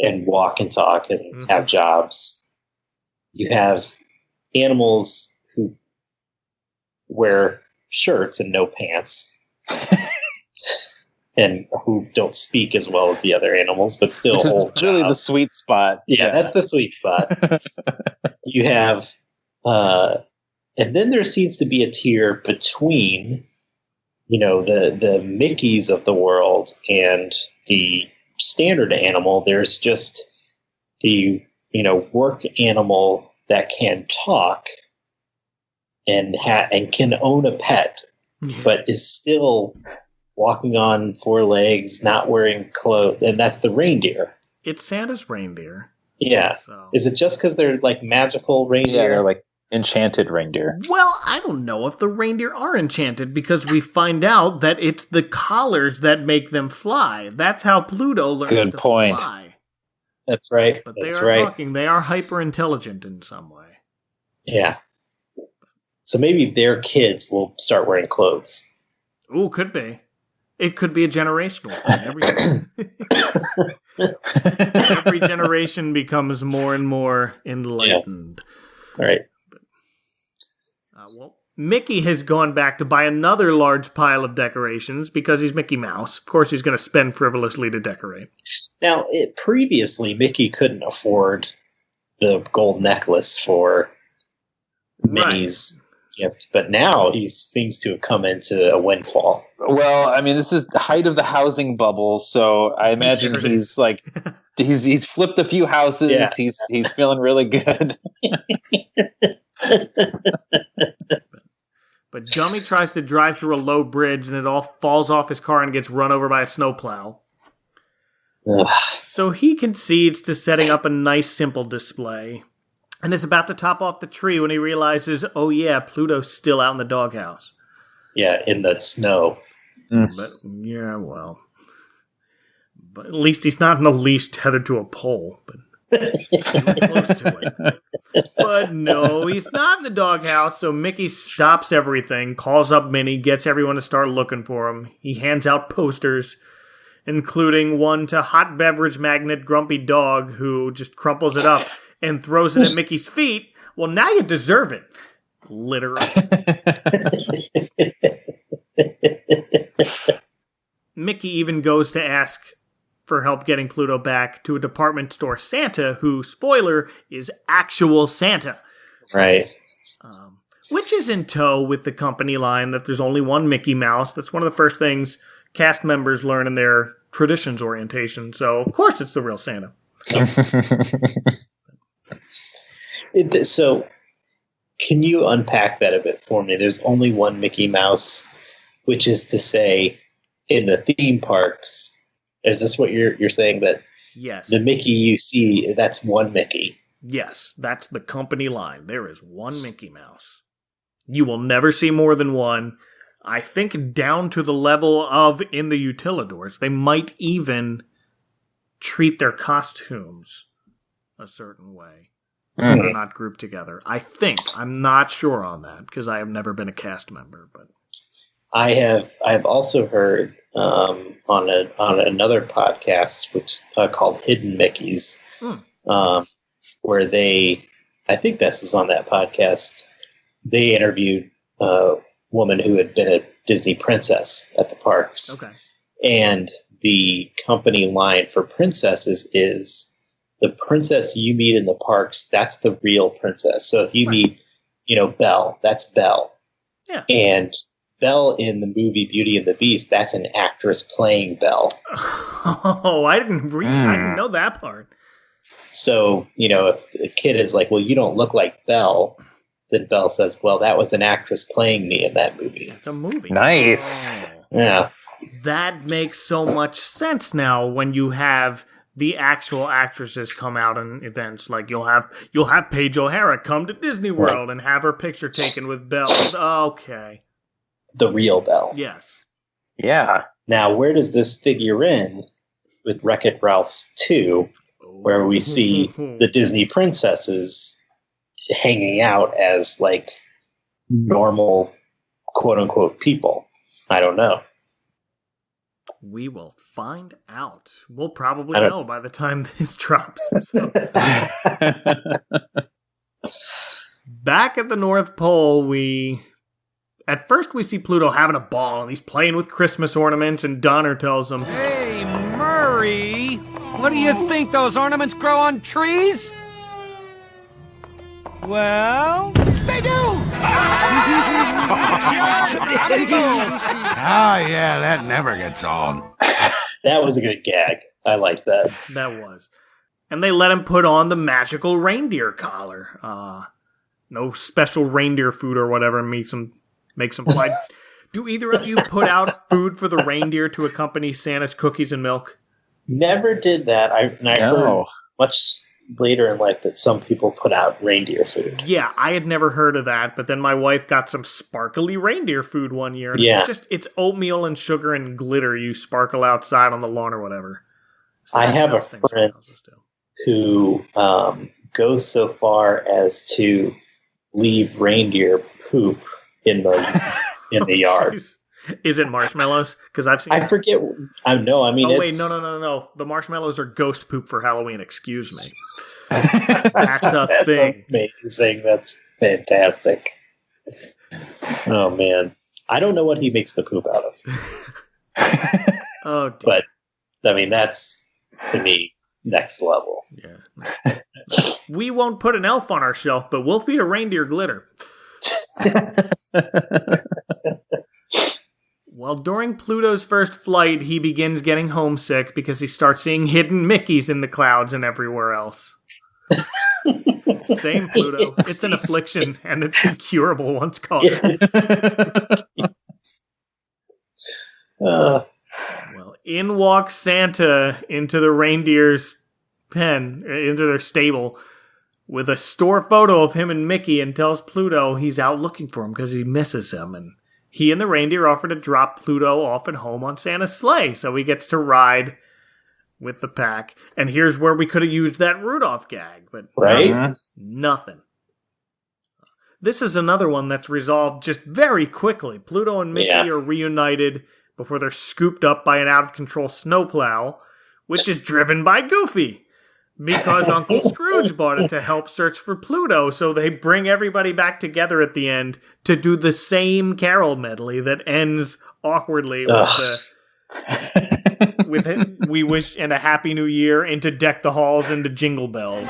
and walk and talk and have jobs. You have animals who wear shirts and no pants. And who don't speak as well as the other animals, but still Which is hold really the jobs. sweet spot. Yeah, that's the sweet spot. You have, and then there seems to be a tier between, the Mickeys of the world and the standard animal. There's just the, work animal that can talk and can own a pet, but is still walking on 4 legs, not wearing clothes, and that's the reindeer. It's Santa's reindeer. Yeah. So. Is it just because they're like magical reindeer? Yeah, they're like enchanted reindeer. Well, I don't know if the reindeer are enchanted because we find out that it's the collars that make them fly. That's how Pluto learns Good to point. fly. That's right. But That's they are right. talking. They are hyper intelligent in some way. Yeah. So maybe their kids will start wearing clothes. Ooh, could be. It could be a generational thing. Every generation becomes more and more enlightened. All right. Well, Mickey has gone back to buy another large pile of decorations because he's Mickey Mouse. Of course, he's going to spend frivolously to decorate. Now, previously, Mickey couldn't afford the gold necklace for Minnie's gift, but now he seems to have come into a windfall. Well, I mean, this is the height of the housing bubble, so I imagine Sure he's like, he's flipped a few houses. Yeah. He's feeling really good. But Gummy tries to drive through a low bridge and it all falls off his car and gets run over by a snowplow. Ugh. So he concedes to setting up a nice, simple display and is about to top off the tree when he realizes, oh yeah, Pluto's still out in the doghouse. Yeah, in the snow. But, yeah, well. But at least he's not in the leash tethered to a pole. But close to it. But no, he's not in the doghouse, so Mickey stops everything, calls up Minnie, gets everyone to start looking for him. He hands out posters, including one to hot beverage magnate Grumpy Dog, who just crumples it up and throws it at Mickey's feet. Well, now you deserve it. Literally. Mickey even goes to ask for help getting Pluto back to a department store Santa, who, spoiler, is actual Santa. Right. Which is in tow with the company line that there's only one Mickey Mouse. That's one of the first things cast members learn in their traditions orientation. So, of course, it's the real Santa. So, can you unpack that a bit for me? There's only one Mickey Mouse, which is to say, in the theme parks, is this what you're saying, that Yes. the Mickey you see, that's one Mickey? Yes, that's the company line. There is one Mickey Mouse. You will never see more than one. I think down to the level of in the Utilidors. They might even treat their costumes a certain way. So they're not grouped together. I think. I'm not sure on that because I have never been a cast member. But I have also heard on another podcast which called Hidden Mickeys, where I think this was on that podcast. They interviewed a woman who had been a Disney princess at the parks. okay. And the company line for princesses is the princess you meet in the parks, that's the real princess. So if you meet, Belle, that's Belle. Yeah. And Belle in the movie Beauty and the Beast, that's an actress playing Belle. Oh, I didn't know that part. So, if a kid is like, well, you don't look like Belle, then Belle says, well, that was an actress playing me in that movie. It's a movie. Nice. Oh. Yeah. That makes so much sense now when you have the actual actresses come out in events. Like you'll have Paige O'Hara come to Disney World and have her picture taken with Belle. Okay. The real Belle. Yes. Yeah. Now, where does this figure in with Wreck-It Ralph 2, where we see the Disney princesses hanging out as like normal, quote unquote, people? I don't know. We will find out. We'll probably know by the time this drops. So. Back at the North Pole, at first we see Pluto having a ball, and he's playing with Christmas ornaments, and Donner tells him, Hey, Murray! What do you think, those ornaments grow on trees? Well, they do! Ah, yeah, that never gets old. That was a good gag. I liked that. That was. And they let him put on the magical reindeer collar. No special reindeer food or whatever makes him fly. Do either of you put out food for the reindeer to accompany Santa's cookies and milk? Never did that. I heard much later in life that some people put out reindeer food. Yeah, I had never heard of that, but then my wife got some sparkly reindeer food one year. And Yeah. it's oatmeal and sugar and glitter you sparkle outside on the lawn or whatever. So I that's have how a things friend in houses do. who goes so far as to leave reindeer poop in the yard. Jeez. Is it marshmallows? Because I've seen. I forget. I know. I mean, Oh wait, no! The marshmallows are ghost poop for Halloween. Excuse me. That's a thing. Amazing. That's fantastic. Oh man, I don't know what he makes the poop out of. Oh, dear. But I mean, that's to me next level. Yeah. We won't put an elf on our shelf, but we'll feed a reindeer glitter. Well, during Pluto's first flight, he begins getting homesick because he starts seeing hidden Mickeys in the clouds and everywhere else. Same Pluto. It's an affliction, and it's incurable once caught. Well, in walks Santa into the reindeer's pen, into their stable, with a store photo of him and Mickey, and tells Pluto he's out looking for him because he misses him. And he and the reindeer offer to drop Pluto off at home on Santa's sleigh, so he gets to ride with the pack. And here's where we could have used that Rudolph gag, but nothing. This is another one that's resolved just very quickly. Pluto and Mickey are reunited before they're scooped up by an out-of-control snowplow, which is driven by Goofy, because Uncle Scrooge bought it to help search for Pluto, so they bring everybody back together at the end to do the same carol medley that ends awkwardly with We Wish and a Happy New Year into Deck the Halls into Jingle Bells.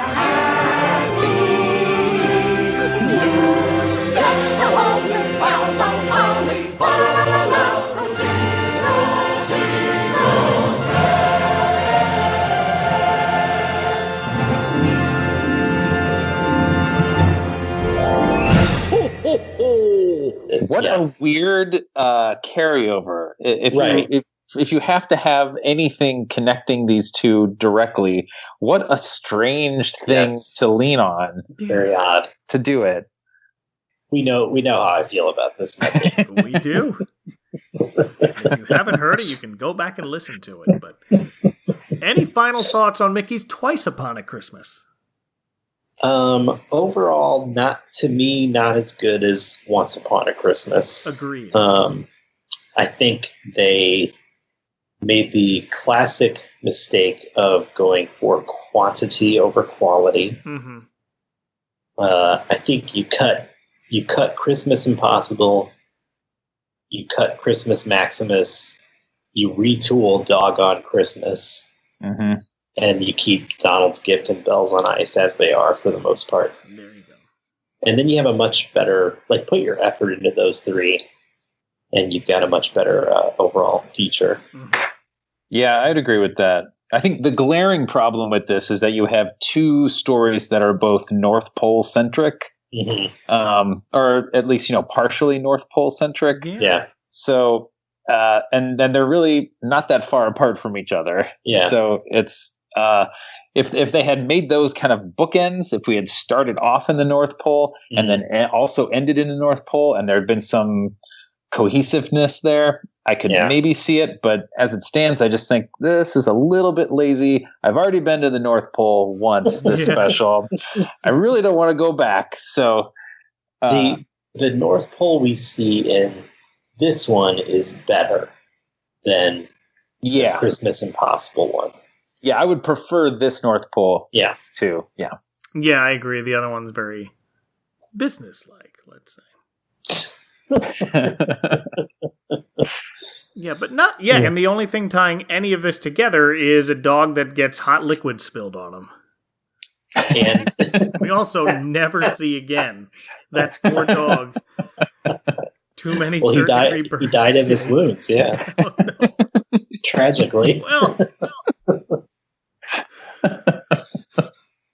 What a weird carryover. If you have to have anything connecting these two directly, what a strange thing to lean on. Very odd to do it. We know how I feel about this movie. We do. If you haven't heard it, you can go back and listen to it. But any final thoughts on Mickey's Twice Upon a Christmas? Overall, not as good as Once Upon a Christmas. Agreed. I think they made the classic mistake of going for quantity over quality. Mm-hmm. I think you cut Christmas Impossible, you cut Christmas Maximus, you retool Doggone Christmas, and you keep Donald's Gift and Bells on Ice as they are for the most part. There you go. And then you have a much better, put your effort into those three, and you've got a much better overall feature. Yeah, I'd agree with that. I think the glaring problem with this is that you have two stories that are both North Pole centric, or at least, partially North Pole centric. Yeah. So, and then they're really not that far apart from each other. Yeah. So it's, if they had made those kind of bookends, if we had started off in the North Pole and then also ended in the North Pole, and there had been some cohesiveness there, I could maybe see it. But as it stands, I just think this is a little bit lazy. I've already been to the North Pole once this special. I really don't want to go back. So the North Pole we see in this one is better than the Christmas Impossible one. Yeah, I would prefer this North Pole. Yeah. Too. Yeah. Yeah, I agree. The other one's very businesslike, let's say. Yeah, but not and the only thing tying any of this together is a dog that gets hot liquid spilled on him. And we also never see again that poor dog. Too many third-degree burns. He died of his wounds, Oh, no. Tragically.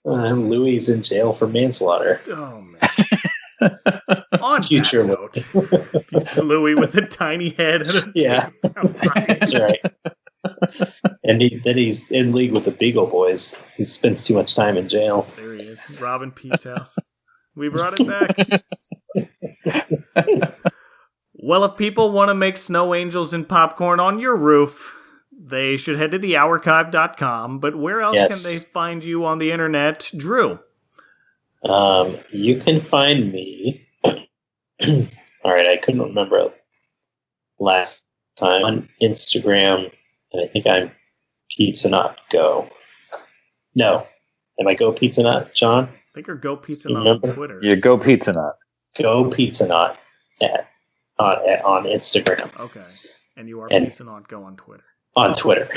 Louis is in jail for manslaughter. Oh, man. On future note, future Louis with a tiny head. That's right. And then he's in league with the Beagle Boys. He spends too much time in jail. There he is, robbing Pete's house. We brought it back. Well, if people want to make snow angels and popcorn on your roof, they should head to theourchive.com. But where else can they find you on the internet, Drew? You can find me. All right, I couldn't remember last time on Instagram, and I think I'm Pizza Nut Go. No, am I Go Pizza Nut, John? I think you're Go Pizza Nut on Twitter. You Go Pizza Nut. Go Pizza Nut on Instagram. Okay, and you are Pizza Nut Go on Twitter. On Twitter.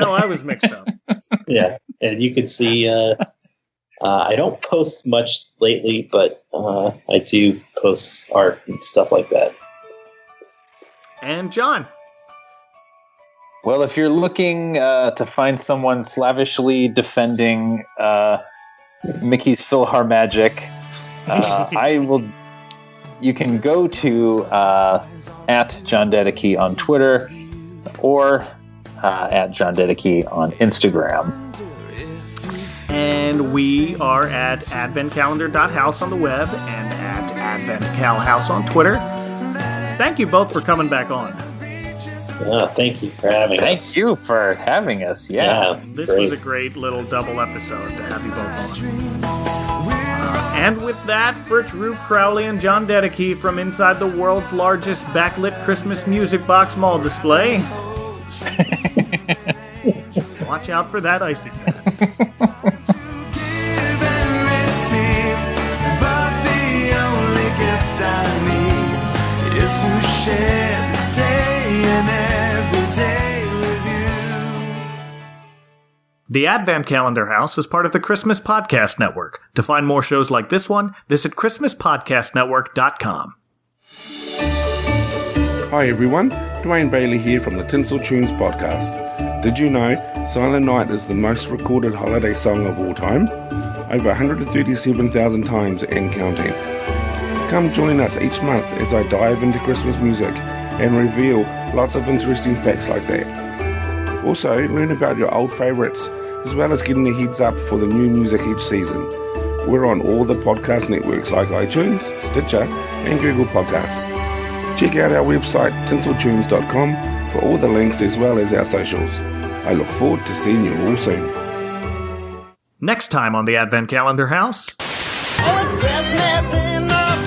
No, I was mixed up. Yeah, and you can see I don't post much lately, but I do post art and stuff like that. And John. Well, if you're looking to find someone slavishly defending Mickey's PhilharMagic, you can go to at John Dedeke on Twitter or at John Dedeke on Instagram. And we are at adventcalendar.house on the web and at adventcalhouse on Twitter. Thank you both for coming back on. Thank you for having us. Thank you for having us. Yeah. This was a great little double episode to have you both on. And with that, for Drew Crowley and John Dedeke from inside the world's largest backlit Christmas music box mall display, watch out for that icing. Give and receive, but the only gift I need is to share this day and every day with you. The Advent Calendar House is part of the Christmas Podcast Network. To find more shows like this one, visit ChristmasPodcastNetwork.com. Hi everyone, Dwayne Bailey here from the Tinsel Tunes podcast. Did you know Silent Night is the most recorded holiday song of all time? Over 137,000 times and counting. Come join us each month as I dive into Christmas music and reveal lots of interesting facts like that. Also, learn about your old favourites, as well as getting a heads up for the new music each season. We're on all the podcast networks like iTunes, Stitcher, and Google Podcasts. Check out our website, tinseltunes.com, for all the links as well as our socials. I look forward to seeing you all soon. Next time on the Advent Calendar House. Oh, it's Christmas in the